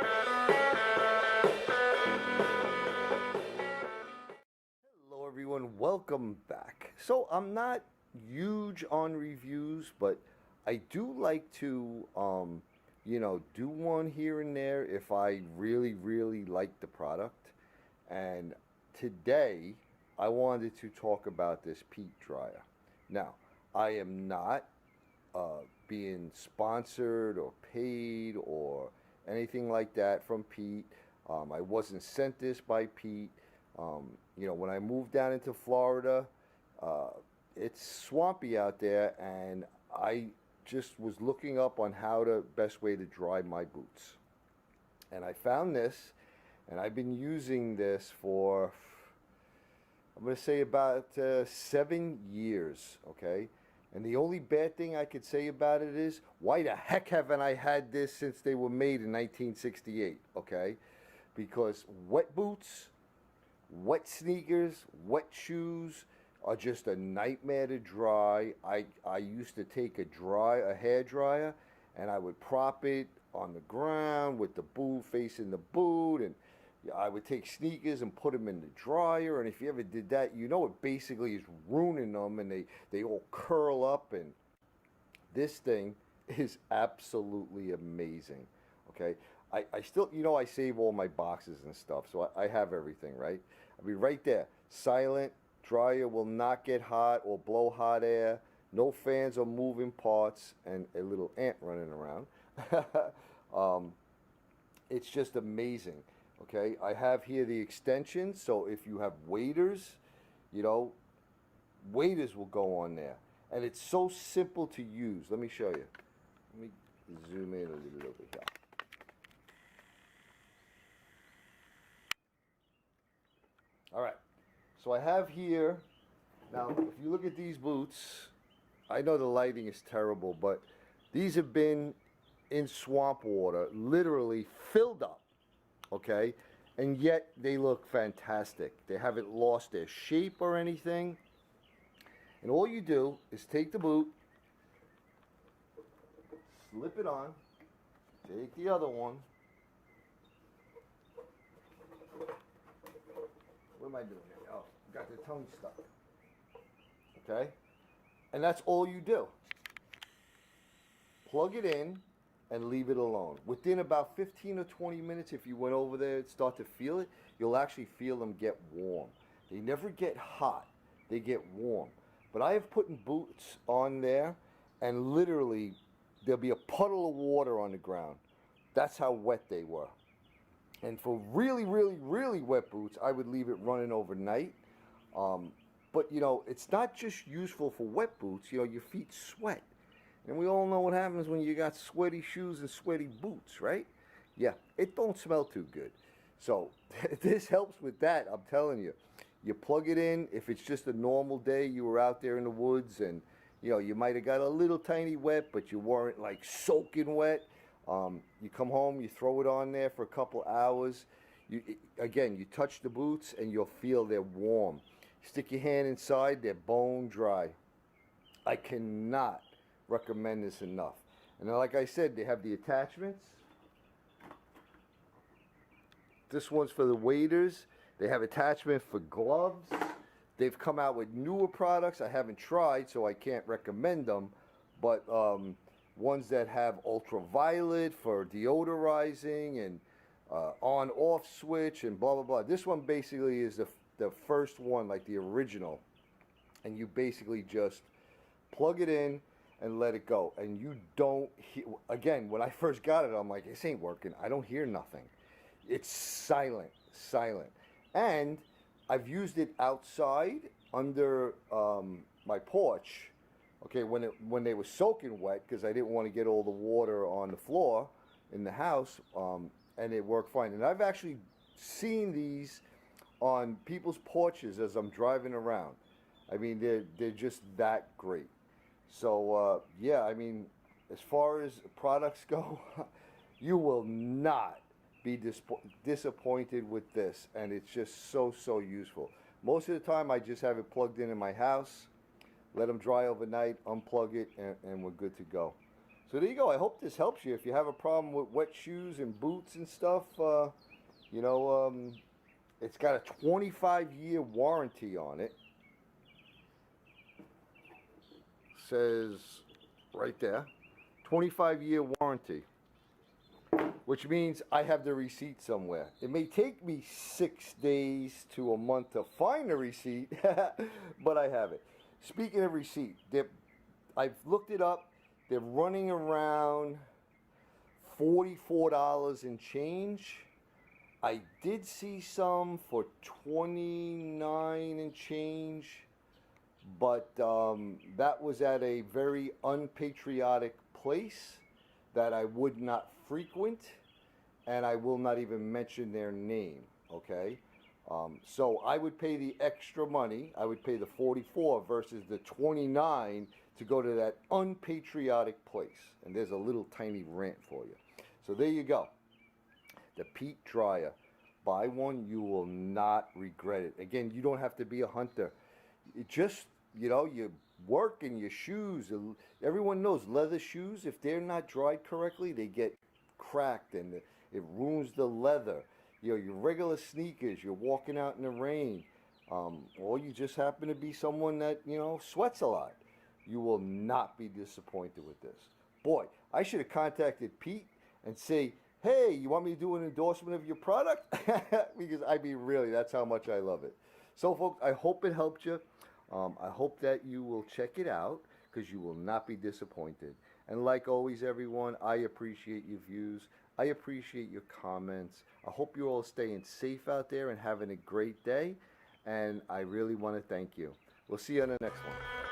Hello everyone, welcome back. So I'm not huge on reviews, but I do like to do one here and there if I really like the product. And today I wanted to talk about this Peet dryer. Now, I am not being sponsored or paid or anything like that from Peet. I wasn't sent this by Peet. When I moved down into Florida, uh, it's swampy out there, and I just was looking up on how the best way to dry my boots. And I found this, and I've been using this for, I'm going to say about 7 years, okay? And the only bad thing I could say about it is, why the heck haven't I had this since they were made in 1968, okay? Because wet boots, wet sneakers, wet shoes are just a nightmare to dry. I used to take a hair dryer, and I would prop it on the ground with the boot facing the boot, and I would take sneakers and put them in the dryer. And if you ever did that, you know it basically is ruining them, and they all curl up. And this thing is absolutely amazing. Okay, I still, I save all my boxes and stuff, so I have everything, right? I mean, right there, silent, dryer will not get hot or blow hot air, no fans or moving parts, and a little ant running around. um, it's just amazing. Okay, I have here the extensions, so if you have waders, you know, waders will go on there. And it's so simple to use. Let me show you. Let me zoom in a little bit here. All right, so I have here, now if you look at these boots, I know the lighting is terrible, but these have been in swamp water, literally filled up, okay? And yet they look fantastic. They haven't lost their shape or anything. And all you do is take the boot, slip it on, take the other one. What am I doing here? Oh, got the tongue stuck. Okay? And that's all you do. Plug it in and leave it alone. Within about 15 or 20 minutes, if you went over there and start to feel it, you'll actually feel them get warm. They never get hot. They get warm. But I have put boots on there, and literally there'll be a puddle of water on the ground. That's how wet they were. And for really wet boots, I would leave it running overnight. But it's not just useful for wet boots. Your feet sweat. And we all know what happens when you got sweaty shoes and sweaty boots, right? Yeah, it don't smell too good. So this helps with that, I'm telling you. You plug it in. If it's just a normal day, you were out there in the woods, and you might have got a little tiny wet, but you weren't like soaking wet. You come home, you throw it on there for a couple hours. You touch the boots and you'll feel they're warm. Stick your hand inside, they're bone dry. I cannot recommend this enough. And like I said, they have the attachments. This one's for the waders. They have attachment for gloves. They've come out with newer products I haven't tried, so I can't recommend them. But ones that have ultraviolet for deodorizing and on-off switch and blah, blah, blah. This one basically is the first one, like the original. And you basically just plug it in and let it go. And you don't hear, again, when I first got it, I'm like, this ain't working. I don't hear nothing. It's silent. And I've used it outside under my porch. Okay, when they were soaking wet, because I didn't want to get all the water on the floor in the house, and it worked fine. And I've actually seen these on people's porches as I'm driving around. I mean, they're just that great. So yeah, I mean, as far as products go, you will not be disappointed with this, and it's just so useful. Most of the time, I just have it plugged in my house. Let them dry overnight, unplug it, and we're good to go. So there you go. I hope this helps you. If you have a problem with wet shoes and boots and stuff, you know, it's got a 25-year warranty on it. Says right there, 25-year warranty, which means I have the receipt somewhere. It may take me 6 days to a month to find the receipt, but I have it. Speaking of receipt, I've looked it up. They're running around $44 and change. I did see some for 29 and change, but that was at a very unpatriotic place that I would not frequent, and I will not even mention their name, okay? So I would pay the extra money. I would pay the 44 versus the 29 to go to that unpatriotic place. And there's a little tiny rant for you. So there you go. The Peet dryer. Buy one, you will not regret it. Again, you don't have to be a hunter. It just, you know, you work in your shoes. Everyone knows leather shoes, if they're not dried correctly, they get cracked and it ruins the leather. You know, your regular sneakers, you're walking out in the rain, or you just happen to be someone that, you know, sweats a lot. You will not be disappointed with this. Boy, I should have contacted Pete and say, hey, you want me to do an endorsement of your product? Because I mean, really, that's how much I love it. So, folks, I hope it helped you. I hope that you will check it out because you will not be disappointed. And like always, everyone, I appreciate your views. I appreciate your comments. I hope you're all staying safe out there and having a great day. And I really want to thank you. We'll see you on the next one.